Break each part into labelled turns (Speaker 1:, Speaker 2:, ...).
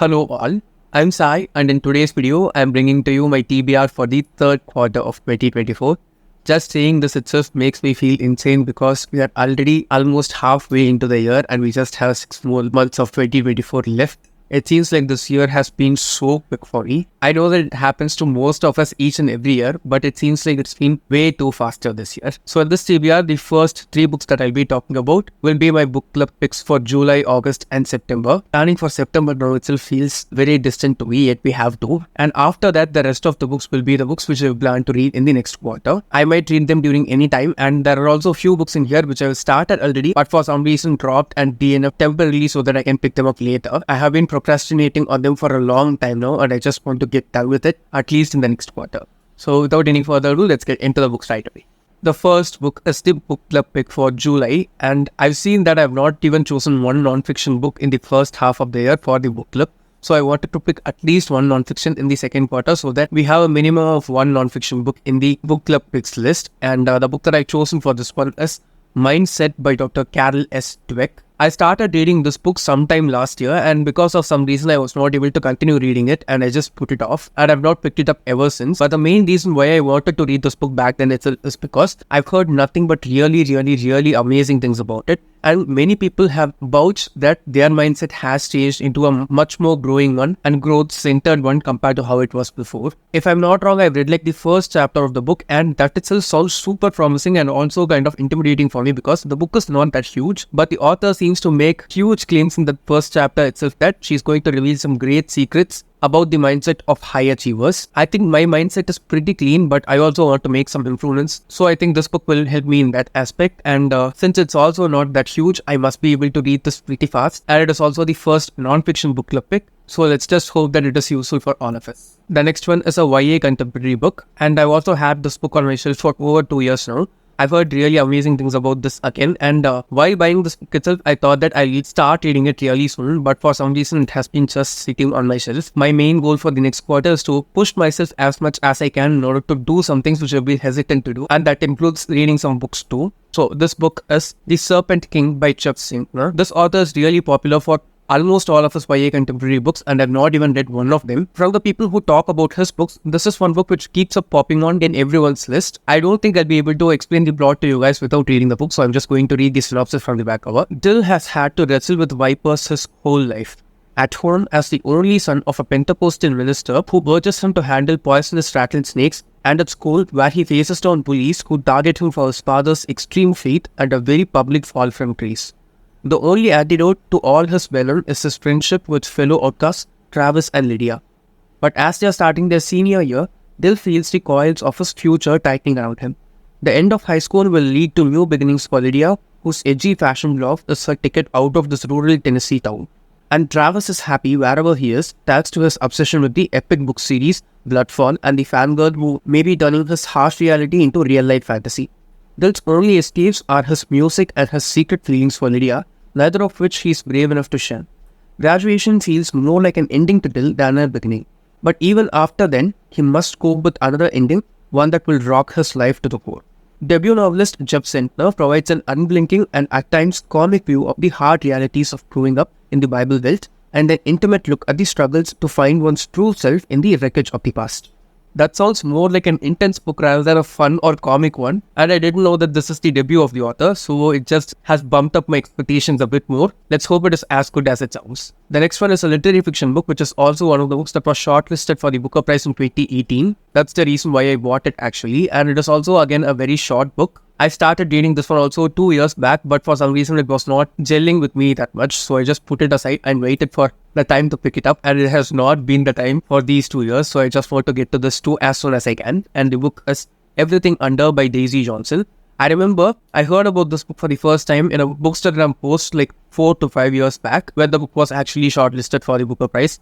Speaker 1: Hello all, I'm Sai and in today's video, I'm bringing to you my TBR for the third quarter of 2024. Just saying this itself makes me feel insane because we are already almost halfway into the year and we just have 6 more months of 2024 left. It seems like this year has been so quick for me. I know that it happens to most of us each and every year, but it seems like it's been way too faster this year. So in this TBR, the first 3 books that I'll be talking about will be my book club picks for July, August and September. Planning for September now itself feels very distant to me, yet we have to. And after that, the rest of the books will be the books which I plan to read in the next quarter. I might read them during any time, and there are also a few books in here which I have started already, but for some reason dropped and DNF temporarily so that I can pick them up later. I have been procrastinating on them for a long time now and I just want to get done with it, at least in the next quarter. So without any further ado, let's get into the books right away. The first book is the book club pick for July, and I've seen that I've not even chosen one non-fiction book in the first half of the year for the book club. So I wanted to pick at least one non-fiction in the second quarter so that we have a minimum of one non-fiction book in the book club picks list. And the book that I've chosen for this one is Mindset by Dr. Carol S. Dweck. I started reading this book sometime last year, and because of some reason I was not able to continue reading it and I just put it off and I've not picked it up ever since. But the main reason why I wanted to read this book back then is because I've heard nothing but really amazing things about it. And many people have vouched that their mindset has changed into a much more growing one and growth-centered one compared to how it was before. If I'm not wrong, I've read like the first chapter of the book and that itself sounds super promising and also kind of intimidating for me because the book is not that huge, but the author seems to make huge claims in the first chapter itself that she's going to reveal some great secrets about the mindset of high achievers. I think my mindset is pretty clean, but I also want to make some improvements. So I think this book will help me in that aspect. And since it's also not that huge, I must be able to read this pretty fast. And it is also the first non-fiction book club pick. So let's just hope that it is useful for all of us. The next one is a YA contemporary book. And I've also had this book on my shelf for over 2 years now. I've heard really amazing things about this again, and while buying this book itself, I thought that I'll start reading it really soon, but for some reason it has been just sitting on my shelf. My main goal for the next quarter is to push myself as much as I can in order to do some things which I've been hesitant to do, and that includes reading some books too. So this book is The Serpent King by Zentner. This author is really popular for almost all of his YA contemporary books, and I've not even read one of them. From the people who talk about his books, this is one book which keeps up popping on in everyone's list. I don't think I'll be able to explain the plot to you guys without reading the book, so I'm just going to read the synopsis from the back cover. Dill has had to wrestle with vipers his whole life. At home, as the only son of a Pentecostal minister who urges him to handle poisonous rattlesnakes, and at school, where he faces down bullies who target him for his father's extreme faith and a very public fall from grace. The only antidote to all his venom is his friendship with fellow outcasts Travis and Lydia. But as they are starting their senior year, Dill feels the coils of his future tightening around him. The end of high school will lead to new beginnings for Lydia, whose edgy fashion love is her ticket out of this rural Tennessee town. And Travis is happy wherever he is, thanks to his obsession with the epic book series Bloodfall and the fangirl who may be turning his harsh reality into real-life fantasy. Dill's only escapes are his music and his secret feelings for Lydia, neither of which he is brave enough to share. Graduation feels more like an ending to Dill than a beginning. But even after then, he must cope with another ending, one that will rock his life to the core. Debut novelist Jeff Zentner provides an unblinking and at times comic view of the hard realities of growing up in the Bible Belt and an intimate look at the struggles to find one's true self in the wreckage of the past. That sounds more like an intense book rather than a fun or comic one, and I didn't know that this is the debut of the author, so it just has bumped up my expectations a bit more. Let's hope it is as good as it sounds. The next one is a literary fiction book, which is also one of the books that was shortlisted for the Booker Prize in 2018. That's the reason why I bought it actually, and it is also again a very short book. I started reading this one also 2 years back, but for some reason it was not gelling with me that much, so I just put it aside and waited for the time to pick it up, and it has not been the time for these 2 years, so I just want to get to this too as soon as I can. And the book is Everything Under by Daisy Johnson. I remember I heard about this book for the first time in a Bookstagram post like 4 to 5 years back, where the book was actually shortlisted for the Booker Prize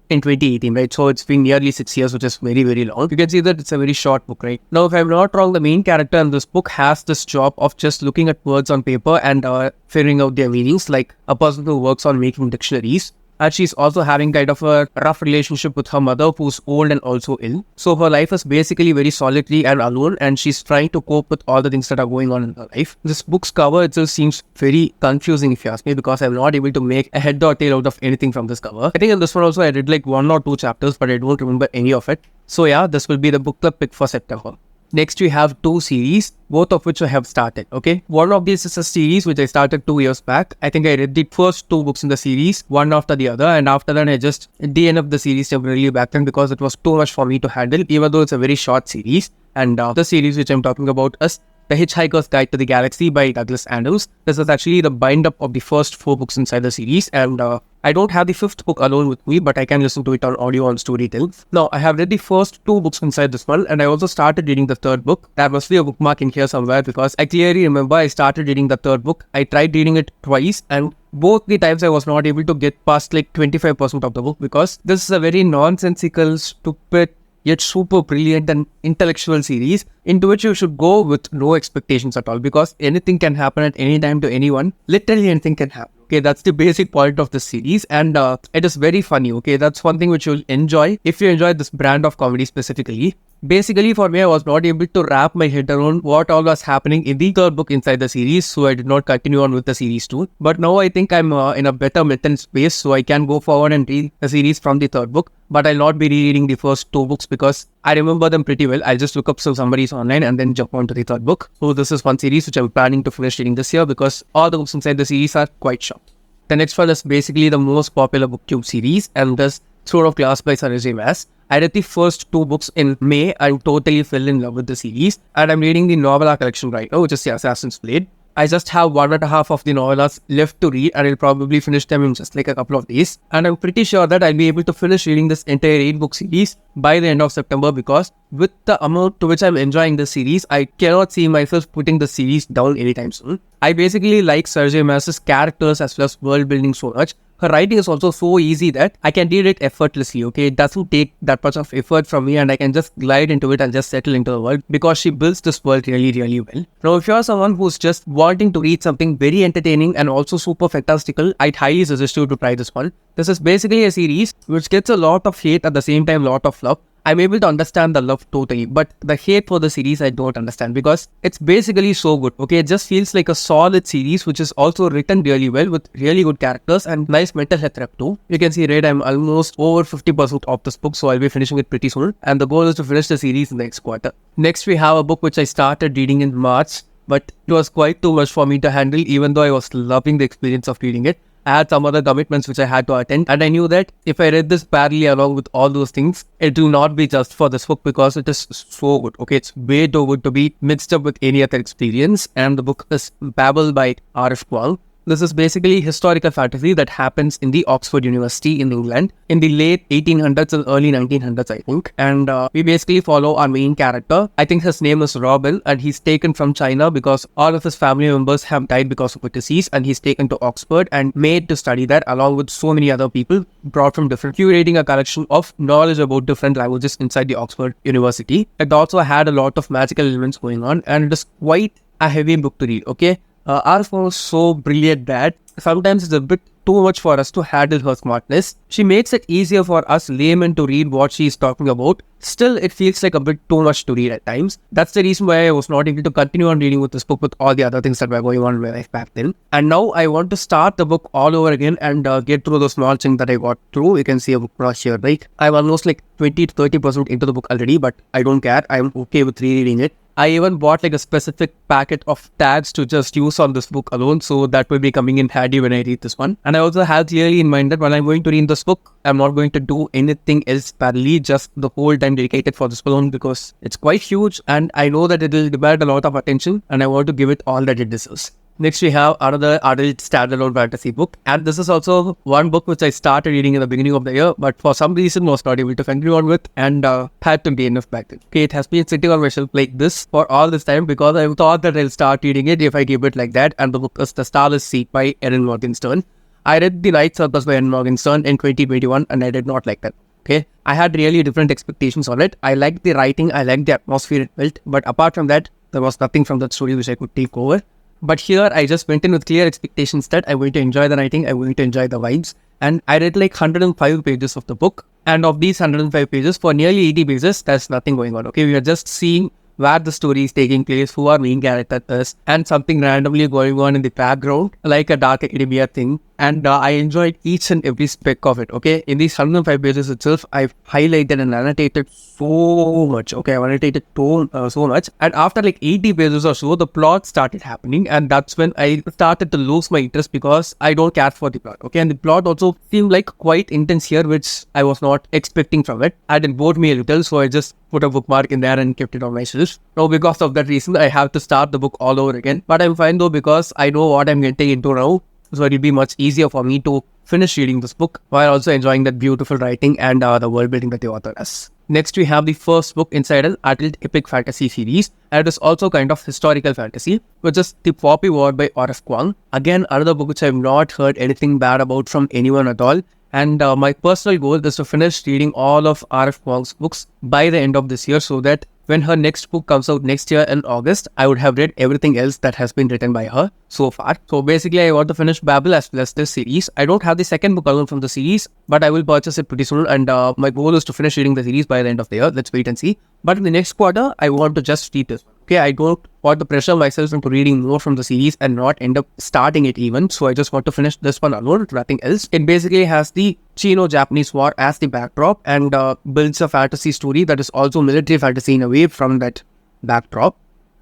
Speaker 1: in 2018, right? So it's been nearly 6 years, which is very long. You can see that it's a very short book, right? Now, if I'm not wrong, the main character in this book has this job of just looking at words on paper and figuring out their meanings, like a person who works on making dictionaries. and she's also having kind of a rough relationship with her mother, who's old and also ill. So her life is basically very solitary and alone, and she's trying to cope with all the things that are going on in her life. This book's cover itself seems very confusing, if you ask me, because I'm not able to make a head or tail out of anything from this cover. I think in this one also I read like 1 or 2 chapters, but I don't remember any of it. So yeah, this will be the book club pick for September. Next, we have 2 series, both of which I have started, okay? One of these is a series which I started 2 years back. I think I read the first 2 books in the series, one after the other, and after that I just DNF'd the series temporarily back then because it was too much for me to handle, even though it's a very short series. And the series which I'm talking about is The Hitchhiker's Guide to the Galaxy by Douglas Adams. This is actually the bind-up of the first 4 books inside the series, and I don't have the 5th book alone with me, but I can listen to it on audio on Storytel. Now, I have read the first 2 books inside this one, and I also started reading the 3rd book. There must be a bookmark in here somewhere because I clearly remember I started reading the 3rd book. I tried reading it twice, and both the times I was not able to get past like 25% of the book because this is a very nonsensical, stupid, yet super brilliant and intellectual series into which you should go with no expectations at all, because anything can happen at any time to anyone. Literally anything can happen. Okay, that's the basic point of the series, and it is very funny. Okay, that's one thing which you'll enjoy if you enjoy this brand of comedy specifically. Basically, for me, I was not able to wrap my head around what all was happening in the 3rd book inside the series, so I did not continue on with the series too. But now I think I'm in a better mental space, so I can go forward and read the series from the 3rd book. But I'll not be rereading the first 2 books because I remember them pretty well. I'll just look up some summaries online and then jump on to the 3rd book. So this is one series which I'm planning to finish reading this year because all the books inside the series are quite short. The next one is basically the most popular booktube series, and this Throne of Glass by J Maas. I read the first 2 books in May and totally fell in love with the series, and I'm reading the novella collection right now, which is the Assassin's Blade. I just have 1.5 of the novellas left to read, and I'll probably finish them in just like a couple of days. And I'm pretty sure that I'll be able to finish reading this entire 8-book series by the end of September, because with the amount to which I'm enjoying this series, I cannot see myself putting the series down anytime soon. I basically like J Maas's characters as well as world building so much. Her writing is also so easy that I can read it effortlessly, okay? It doesn't take that much of effort from me, and I can just glide into it and just settle into the world because she builds this world really, really well. Now, if you're someone who's just wanting to read something very entertaining and also super fantastical, I'd highly suggest you to try this one. This is basically a series which gets a lot of hate at the same time lot of love. I'm able to understand the love totally, but the hate for the series I don't understand because it's basically so good, okay? It just feels like a solid series which is also written really well with really good characters and nice mental health rep too. You can see, right, I'm almost over 50% of this book, so I'll be finishing it pretty soon, and the goal is to finish the series in the next quarter. Next, we have a book which I started reading in March, but it was quite too much for me to handle, even though I was loving the experience of reading it. I had some other commitments which I had to attend, and I knew that if I read this parallelly along with all those things, it will not be just for this book because it is so good. Okay, it's way too good to be mixed up with any other experience, and the book is Babel by R.F. Kuang. This is basically historical fantasy that happens in the Oxford University in England in the late 1800s and early 1900s, I think. And we basically follow our main character. I think his name is Robin, and he's taken from China because all of his family members have died because of a disease, and he's taken to Oxford and made to study that along with so many other people brought from different, curating a collection of knowledge about different languages inside the Oxford University. It also had a lot of magical elements going on, and it is quite a heavy book to read, okay? R.F. was so brilliant that sometimes it's a bit too much for us to handle her smartness. She makes it easier for us laymen to read what she is talking about. Still, it feels like a bit too much to read at times. That's the reason why I was not able to continue on reading with this book with all the other things that were going on in my life back then. And now I want to start the book all over again and get through the small things that I got through. You can see a book cross here, right? I'm almost like 20 to 30% into the book already, but I don't care. I'm okay with rereading it. I even bought like a specific packet of tags to just use on this book alone, so that will be coming in handy when I read this one. And I also have clearly in mind that when I'm going to read this book, I'm not going to do anything else parallelly, just the whole time dedicated for this alone because it's quite huge and I know that it will demand a lot of attention and I want to give it all that it deserves. Next, we have another adult standalone fantasy book, and this is also one book which I started reading in the beginning of the year, but for some reason was not able to continue on with and had to DNF back then. Okay, it has been sitting on my shelf like this for all this time because I thought that I'll start reading it if I keep it like that, and the book is The Starless Seat by Erin Morgenstern. I read The Night Circus by Erin Morgenstern in 2021 and I did not like that. Okay, I had really different expectations on it. I liked the writing, I liked the atmosphere it built, but apart from that, there was nothing from that story which I could take over. But here, I just went in with clear expectations that I'm going to enjoy the writing, I'm going to enjoy the vibes, And I read like 105 pages of the book. And of these 105 pages, for nearly 80 pages, there's nothing going on. Okay, we are just seeing where the story is taking place, who our main character is, and something randomly going on in the background, like a dark academia thing. And I enjoyed each and every speck of it, okay? In these 105 pages itself, I've highlighted and annotated so much, okay? I've annotated so much. And after like 80 pages or so, the plot started happening. And that's when I started to lose my interest because I don't care for the plot, okay? And the plot also seemed like quite intense here, which I was not expecting from it. And it bored me a little, so I just put a bookmark in there and kept it on my shelf. Now, because of that reason, I have to start the book all over again. But I'm fine though because I know what I'm getting into now. So it'll be much easier for me to finish reading this book while also enjoying that beautiful writing and the world building that the author has. Next, we have the first book inside an adult epic fantasy series, and it is also kind of historical fantasy, which is The Poppy War by R.F. Kuang. Again, another book which I have not heard anything bad about from anyone at all. And my personal goal is to finish reading all of R.F. Kuang's books by the end of this year so that when her next book comes out next year in August, I would have read everything else that has been written by her so far. So basically, I want to finish Babel as well as this series. I don't have the second book alone from the series, but I will purchase it pretty soon. And my goal is to finish reading the series by the end of the year. Let's wait and see. But in the next quarter, I want to just read this one. Okay, I don't want to pressure myself into reading more from the series and not end up starting it even. So I just want to finish this one alone, nothing else. It basically has the Chino-Japanese war as the backdrop and builds a fantasy story that is also military fantasy in a way from that backdrop.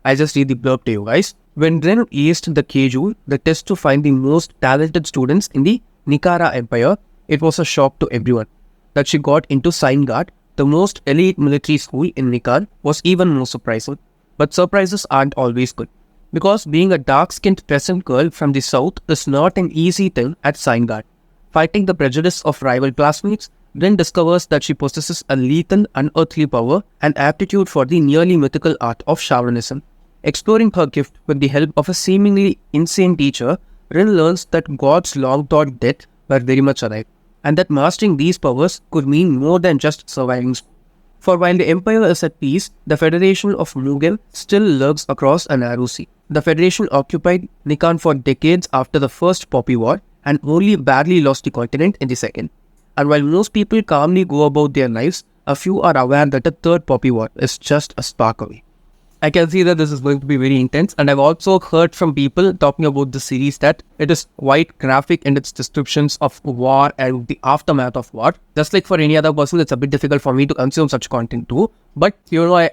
Speaker 1: I just read the blurb to you guys. When Ren aced the Keiju, the test to find the most talented students in the Nikara Empire, it was a shock to everyone. That she got into Sign Guard, the most elite military school in Nikar, was even more surprising. But surprises aren't always good, because being a dark-skinned peasant girl from the south is not an easy thing at Sign Guard. Fighting the prejudice of rival classmates, Ren discovers that she possesses a lethal, unearthly power and aptitude for the nearly mythical art of shamanism. Exploring her gift with the help of a seemingly insane teacher, Ren learns that God's long-thought death were very much alive, and that mastering these powers could mean more than just surviving. For while the Empire is at peace, the Federation of Mughal still lurks across a narrow sea. The Federation occupied Nikan for decades after the First Poppy War and only barely lost the continent in the second. And while most people calmly go about their lives, a few are aware that the Third Poppy War is just a spark away. I can see that this is going to be very intense, and I've also heard from people talking about the series that it is quite graphic in its descriptions of war and the aftermath of war. Just like for any other person, it's a bit difficult for me to consume such content too. But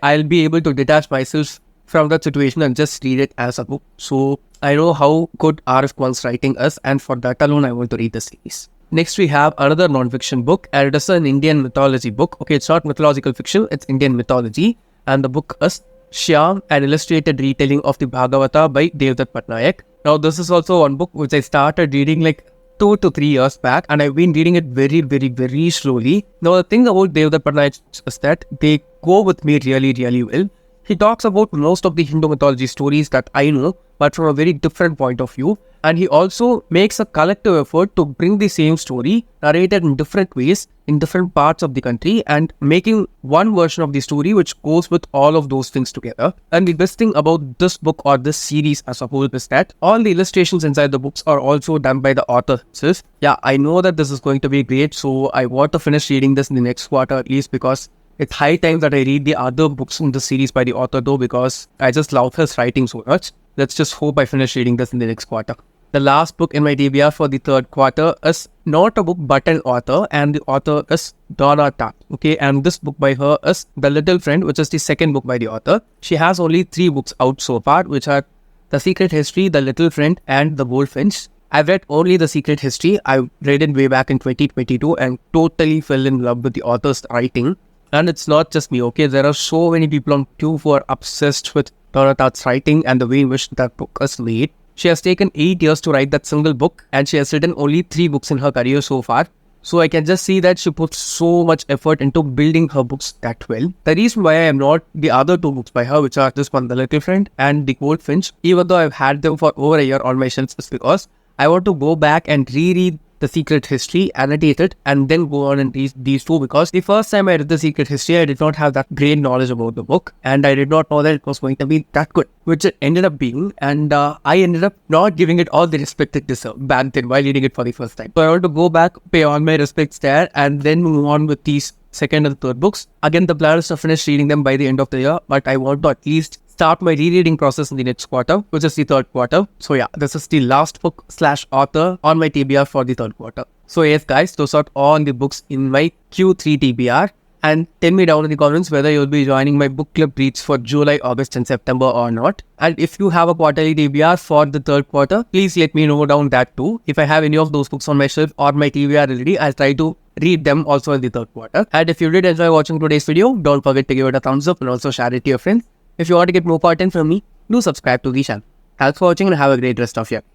Speaker 1: I'll be able to detach myself from that situation and just read it as a book. So I know how good R.F. Kuang's writing is, and for that alone, I want to read the series. Next, we have another non-fiction book, and it is an Indian mythology book. Okay, it's not mythological fiction, it's Indian mythology, and the book is Shyam, an illustrated retelling of the Bhagavata by Devdutt Pattanaik. Now, this is also one book which I started reading like 2 to 3 years back, and I've been reading it very, very, very slowly. Now, the thing about Devdutt Pattanaik is that they go with me really, really well. He talks about most of the Hindu mythology stories that I know, but from a very different point of view. And he also makes a collective effort to bring the same story narrated in different ways in different parts of the country and making one version of the story which goes with all of those things together. And the best thing about this book or this series as a whole is that all the illustrations inside the books are also done by the author himself. Yeah, I know that this is going to be great, so I want to finish reading this in the next quarter at least, because it's high time that I read the other books in the series by the author though, because I just love his writing so much. Let's just hope I finish reading this in the next quarter. The last book in my TBR for the third quarter is not a book but an author, and the author is Donna Tartt. Okay, and this book by her is The Little Friend, which is the second book by the author. She has only 3 books out so far, which are The Secret History, The Little Friend, and The Goldfinch. I've read only The Secret History. I read it way back in 2022 and totally fell in love with the author's writing. And it's not just me, okay? There are so many people on YouTube who are obsessed with Donna Tartt's writing and the way in which that book is made. She has taken 8 years to write that single book, and she has written only 3 books in her career so far. So I can just see that she puts so much effort into building her books that well. The reason why I am not the other 2 books by her, which are this one, The Little Friend and The Goldfinch, even though I've had them for over a year on my shelves, is because I want to go back and reread The Secret History, annotate it, and then go on and read these two, because the first time I read The Secret History, I did not have that great knowledge about the book, and I did not know that it was going to be that good, which it ended up being, and I ended up not giving it all the respect it deserved back then while reading it for the first time. So I want to go back, pay all my respects there, and then move on with these second and third books. Again, the plan is to finish reading them by the end of the year, but I want to at least start my rereading process in the next quarter, which is the third quarter. So yeah, this is the last book / author on my TBR for the third quarter. So yes guys, those are all the books in my Q3 TBR. And tell me down in the comments whether you'll be joining my book club reads for July, August and September or not. And if you have a quarterly TBR for the third quarter, please let me know down that too. If I have any of those books on my shelf or my TBR already, I'll try to read them also in the third quarter. And if you did enjoy watching today's video, don't forget to give it a thumbs up and also share it to your friends. If you want to get more content from me, do subscribe to the channel. Thanks for watching and have a great rest of your day.